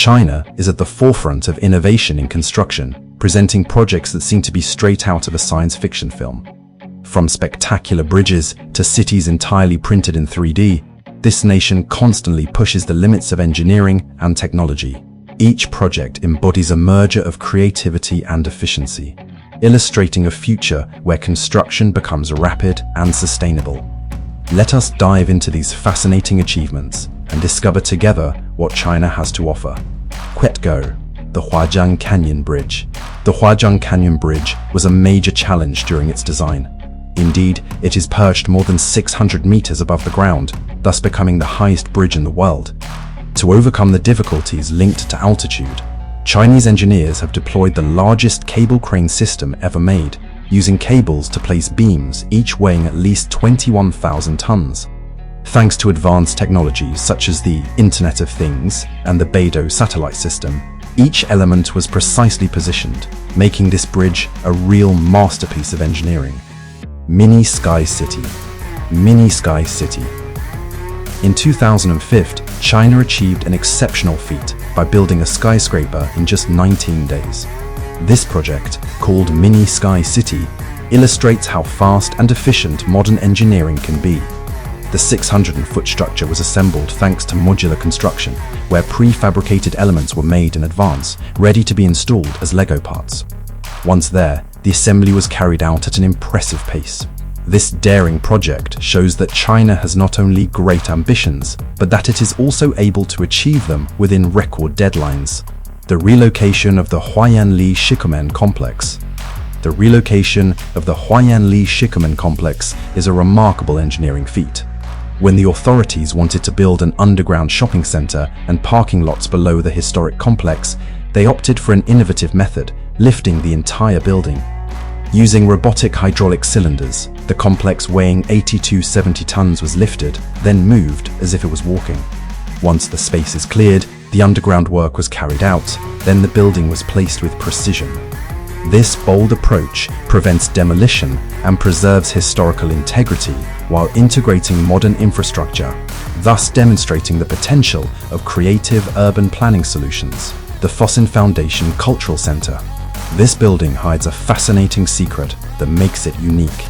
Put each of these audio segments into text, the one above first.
China is at the forefront of innovation in construction, presenting projects that seem to be straight out of a science fiction film. From spectacular bridges to cities entirely printed in 3D, this nation constantly pushes the limits of engineering and technology. Each project embodies a merger of creativity and efficiency, illustrating a future where construction becomes rapid and sustainable. Let us dive into these fascinating achievements and discover together what China has to offer. Go, the Huajiang Canyon Bridge. The Huajiang Canyon Bridge was a major challenge during its design. Indeed, it is perched more than 600 meters above the ground, thus becoming the highest bridge in the world. To overcome the difficulties linked to altitude, Chinese engineers have deployed the largest cable crane system ever made, using cables to place beams each weighing at least 21,000 tons. Thanks to advanced technologies such as the Internet of Things and the Beidou satellite system, each element was precisely positioned, making this bridge a real masterpiece of engineering. Mini Sky City. Mini Sky City. In 2005, China achieved an exceptional feat by building a skyscraper in just 19 days. This project, called Mini Sky City, illustrates how fast and efficient modern engineering can be. The 600-foot structure was assembled thanks to modular construction, where prefabricated elements were made in advance, ready to be installed as Lego parts. Once there, the assembly was carried out at an impressive pace. This daring project shows that China has not only great ambitions, but that it is also able to achieve them within record deadlines. The relocation of the Huayanli Shikumen complex. The relocation of the Huayanli Shikumen complex is a remarkable engineering feat. When the authorities wanted to build an underground shopping center and parking lots below the historic complex, they opted for an innovative method, lifting the entire building. Using robotic hydraulic cylinders, the complex weighing 70 tons was lifted, then moved as if it was walking. Once the space is cleared, the underground work was carried out, then the building was placed with precision. This bold approach prevents demolition and preserves historical integrity while integrating modern infrastructure, thus demonstrating the potential of creative urban planning solutions. The Fosun Foundation Cultural Center. This building hides a fascinating secret that makes it unique.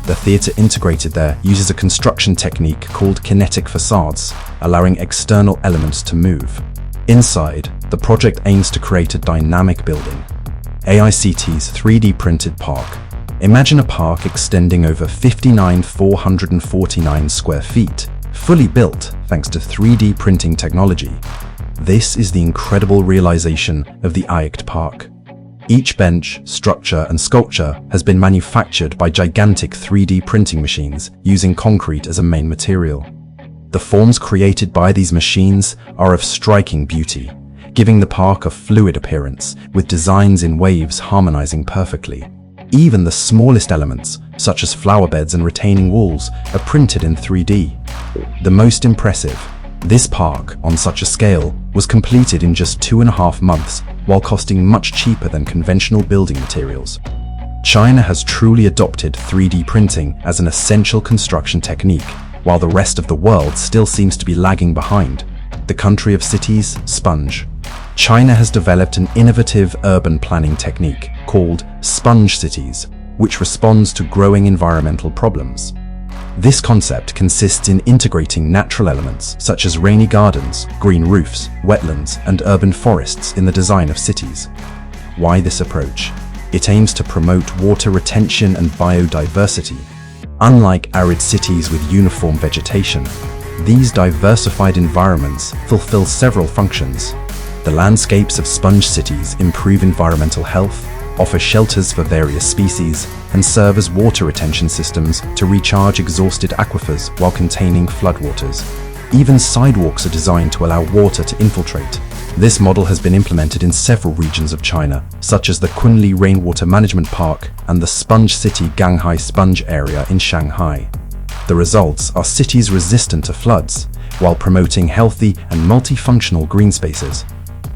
The theater integrated there uses a construction technique called kinetic facades, allowing external elements to move. Inside, the project aims to create a dynamic building. AICT's 3D printed park. Imagine a park extending over 59,449 square feet, fully built thanks to 3D printing technology. This is the incredible realization of the AICT Park. Each bench, structure, and sculpture has been manufactured by gigantic 3D printing machines using concrete as a main material. The forms created by these machines are of striking beauty, giving the park a fluid appearance, with designs in waves harmonizing perfectly. Even the smallest elements, such as flower beds and retaining walls, are printed in 3D. The most impressive, this park, on such a scale, was completed in just 2.5 months, while costing much cheaper than conventional building materials. China has truly adopted 3D printing as an essential construction technique, while the rest of the world still seems to be lagging behind. The country of cities, sponge. China has developed an innovative urban planning technique called sponge cities, which responds to growing environmental problems. This concept consists in integrating natural elements such as rainy gardens, green roofs, wetlands, and urban forests in the design of cities. Why this approach? It aims to promote water retention and biodiversity. Unlike arid cities with uniform vegetation, these diversified environments fulfill several functions. The landscapes of sponge cities improve environmental health, offer shelters for various species, and serve as water retention systems to recharge exhausted aquifers while containing floodwaters. Even sidewalks are designed to allow water to infiltrate. This model has been implemented in several regions of China, such as the Kunli Rainwater Management Park and the Sponge City Ganghai Sponge Area in Shanghai. The results are cities resistant to floods, while promoting healthy and multifunctional green spaces.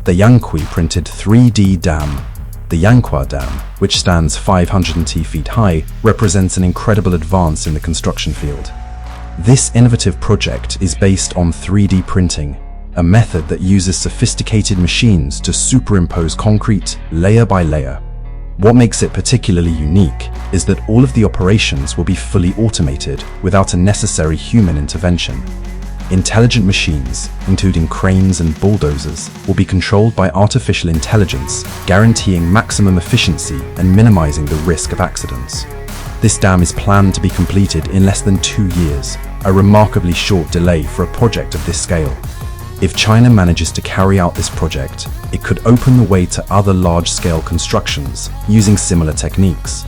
The Yangqi printed 3D dam. The Yangqi Dam, which stands 510 feet high, represents an incredible advance in the construction field. This innovative project is based on 3D printing, a method that uses sophisticated machines to superimpose concrete layer by layer. What makes it particularly unique is that all of the operations will be fully automated without a necessary human intervention. Intelligent machines, including cranes and bulldozers, will be controlled by artificial intelligence, guaranteeing maximum efficiency and minimizing the risk of accidents. This dam is planned to be completed in less than 2 years, a remarkably short delay for a project of this scale. If China manages to carry out this project, it could open the way to other large-scale constructions using similar techniques.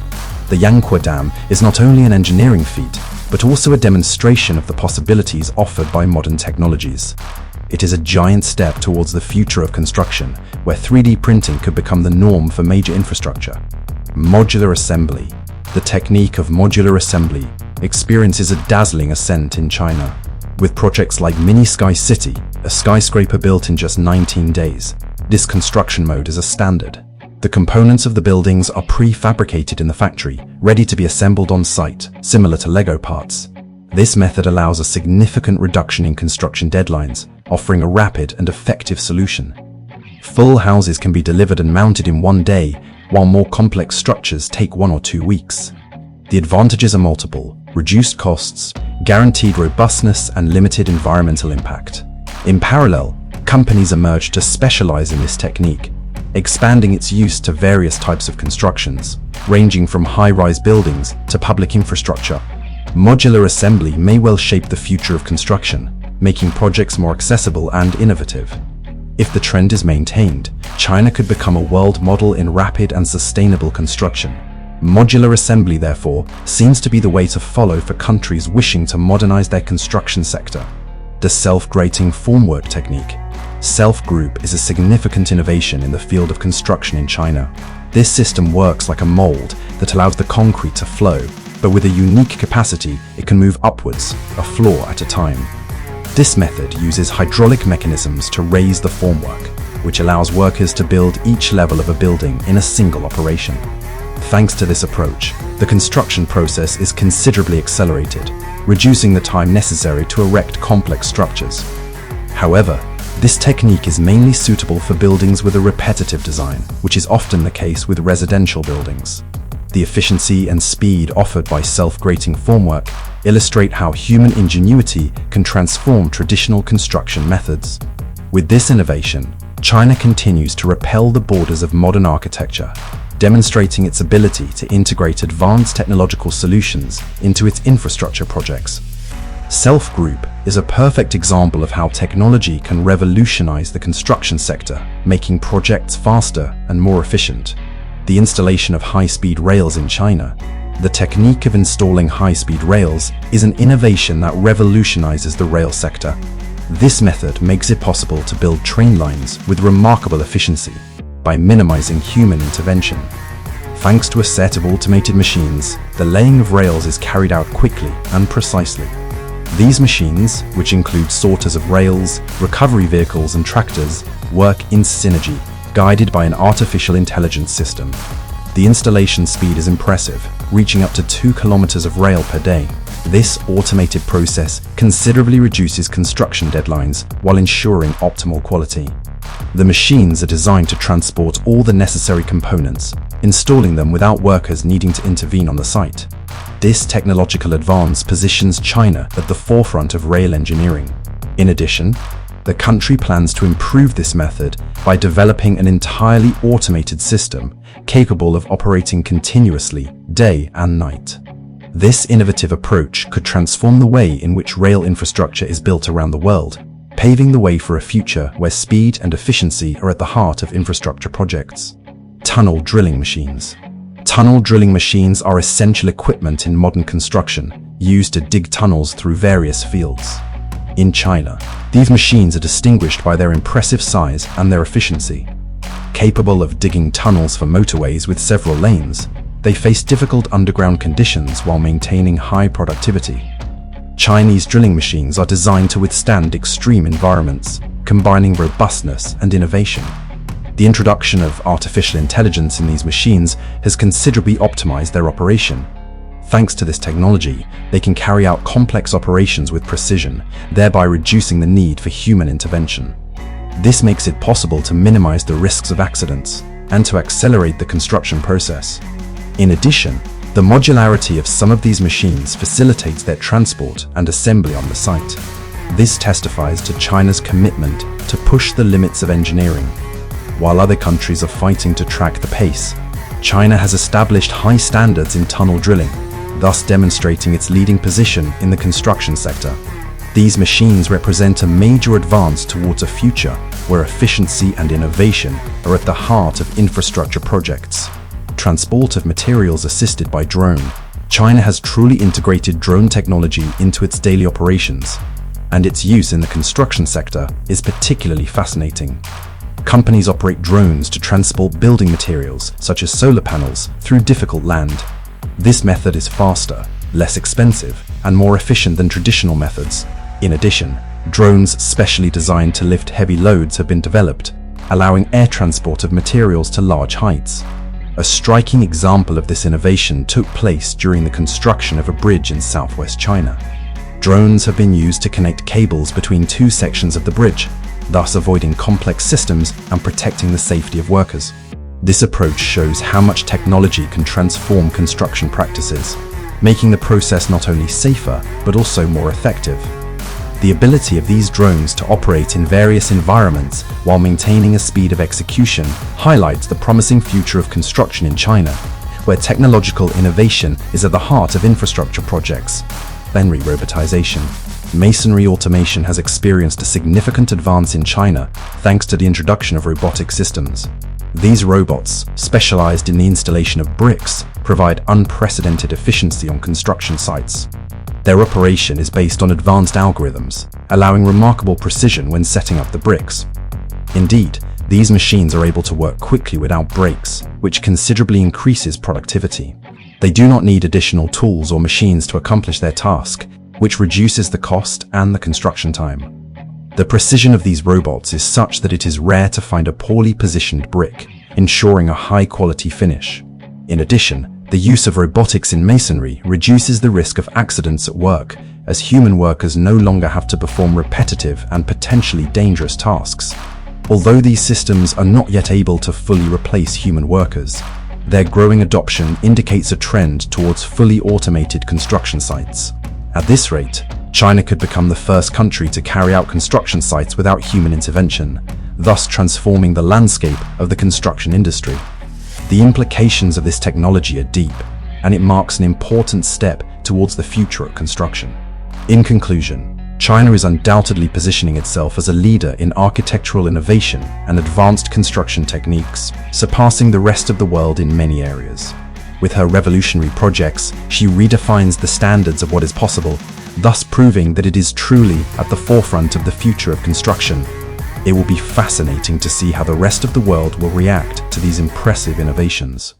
The Yankuo Dam is not only an engineering feat, but also a demonstration of the possibilities offered by modern technologies. It is a giant step towards the future of construction, where 3D printing could become the norm for major infrastructure. Modular assembly. The technique of modular assembly experiences a dazzling ascent in China. With projects like Mini Sky City, a skyscraper built in just 19 days, this construction mode is a standard. The components of the buildings are prefabricated in the factory, ready to be assembled on site, similar to Lego parts. This method allows a significant reduction in construction deadlines, offering a rapid and effective solution. Full houses can be delivered and mounted in 1 day, while more complex structures take 1 or 2 weeks. The advantages are multiple: reduced costs, guaranteed robustness, and limited environmental impact. In parallel, companies emerge to specialize in this technique, expanding its use to various types of constructions, ranging from high-rise buildings to public infrastructure. Modular assembly may well shape the future of construction, making projects more accessible and innovative. If the trend is maintained, China could become a world model in rapid and sustainable construction. Modular assembly, therefore, seems to be the way to follow for countries wishing to modernize their construction sector. The self-grating formwork technique. Self-group is a significant innovation in the field of construction in China. This system works like a mold that allows the concrete to flow, but with a unique capacity, it can move upwards, a floor at a time. This method uses hydraulic mechanisms to raise the formwork, which allows workers to build each level of a building in a single operation. Thanks to this approach, the construction process is considerably accelerated, reducing the time necessary to erect complex structures. However, this technique is mainly suitable for buildings with a repetitive design, which is often the case with residential buildings. The efficiency and speed offered by self-grating formwork illustrate how human ingenuity can transform traditional construction methods. With this innovation, China continues to repel the borders of modern architecture, demonstrating its ability to integrate advanced technological solutions into its infrastructure projects. Self-group is a perfect example of how technology can revolutionize the construction sector, making projects faster and more efficient. The installation of high-speed rails in China. The technique of installing high-speed rails is an innovation that revolutionizes the rail sector. This method makes it possible to build train lines with remarkable efficiency by minimizing human intervention. Thanks to a set of automated machines, the laying of rails is carried out quickly and precisely. These machines, which include sorters of rails, recovery vehicles, and tractors, work in synergy, guided by an artificial intelligence system. The installation speed is impressive, reaching up to 2 kilometers of rail per day. This automated process considerably reduces construction deadlines while ensuring optimal quality. The machines are designed to transport all the necessary components, installing them without workers needing to intervene on the site. This technological advance positions China at the forefront of rail engineering. In addition, the country plans to improve this method by developing an entirely automated system capable of operating continuously, day and night. This innovative approach could transform the way in which rail infrastructure is built around the world, paving the way for a future where speed and efficiency are at the heart of infrastructure projects. Tunnel drilling machines. Tunnel drilling machines are essential equipment in modern construction, used to dig tunnels through various fields. In China, these machines are distinguished by their impressive size and their efficiency. Capable of digging tunnels for motorways with several lanes, they face difficult underground conditions while maintaining high productivity. Chinese drilling machines are designed to withstand extreme environments, combining robustness and innovation. The introduction of artificial intelligence in these machines has considerably optimized their operation. Thanks to this technology, they can carry out complex operations with precision, thereby reducing the need for human intervention. This makes it possible to minimize the risks of accidents and to accelerate the construction process. In addition, the modularity of some of these machines facilitates their transport and assembly on the site. This testifies to China's commitment to push the limits of engineering. While other countries are fighting to track the pace, China has established high standards in tunnel drilling, thus demonstrating its leading position in the construction sector. These machines represent a major advance towards a future where efficiency and innovation are at the heart of infrastructure projects. Transport of materials assisted by drone. China has truly integrated drone technology into its daily operations, and its use in the construction sector is particularly fascinating. Companies operate drones to transport building materials, such as solar panels, through difficult land. This method is faster, less expensive, and more efficient than traditional methods. In addition, drones specially designed to lift heavy loads have been developed, allowing air transport of materials to large heights. A striking example of this innovation took place during the construction of a bridge in southwest China. Drones have been used to connect cables between two sections of the bridge, thus avoiding complex systems and protecting the safety of workers. This approach shows how much technology can transform construction practices, making the process not only safer, but also more effective. The ability of these drones to operate in various environments while maintaining a speed of execution highlights the promising future of construction in China, where technological innovation is at the heart of infrastructure projects. Masonry robotization. Masonry automation has experienced a significant advance in China thanks to the introduction of robotic systems. These robots, specialized in the installation of bricks, provide unprecedented efficiency on construction sites. Their operation is based on advanced algorithms, allowing remarkable precision when setting up the bricks. Indeed, these machines are able to work quickly without breaks, which considerably increases productivity. They do not need additional tools or machines to accomplish their task, which reduces the cost and the construction time. The precision of these robots is such that it is rare to find a poorly positioned brick, ensuring a high-quality finish. In addition, the use of robotics in masonry reduces the risk of accidents at work, as human workers no longer have to perform repetitive and potentially dangerous tasks. Although these systems are not yet able to fully replace human workers, their growing adoption indicates a trend towards fully automated construction sites. At this rate, China could become the first country to carry out construction sites without human intervention, thus transforming the landscape of the construction industry. The implications of this technology are deep, and it marks an important step towards the future of construction. In conclusion, China is undoubtedly positioning itself as a leader in architectural innovation and advanced construction techniques, surpassing the rest of the world in many areas. With her revolutionary projects, she redefines the standards of what is possible, thus proving that it is truly at the forefront of the future of construction. It will be fascinating to see how the rest of the world will react to these impressive innovations.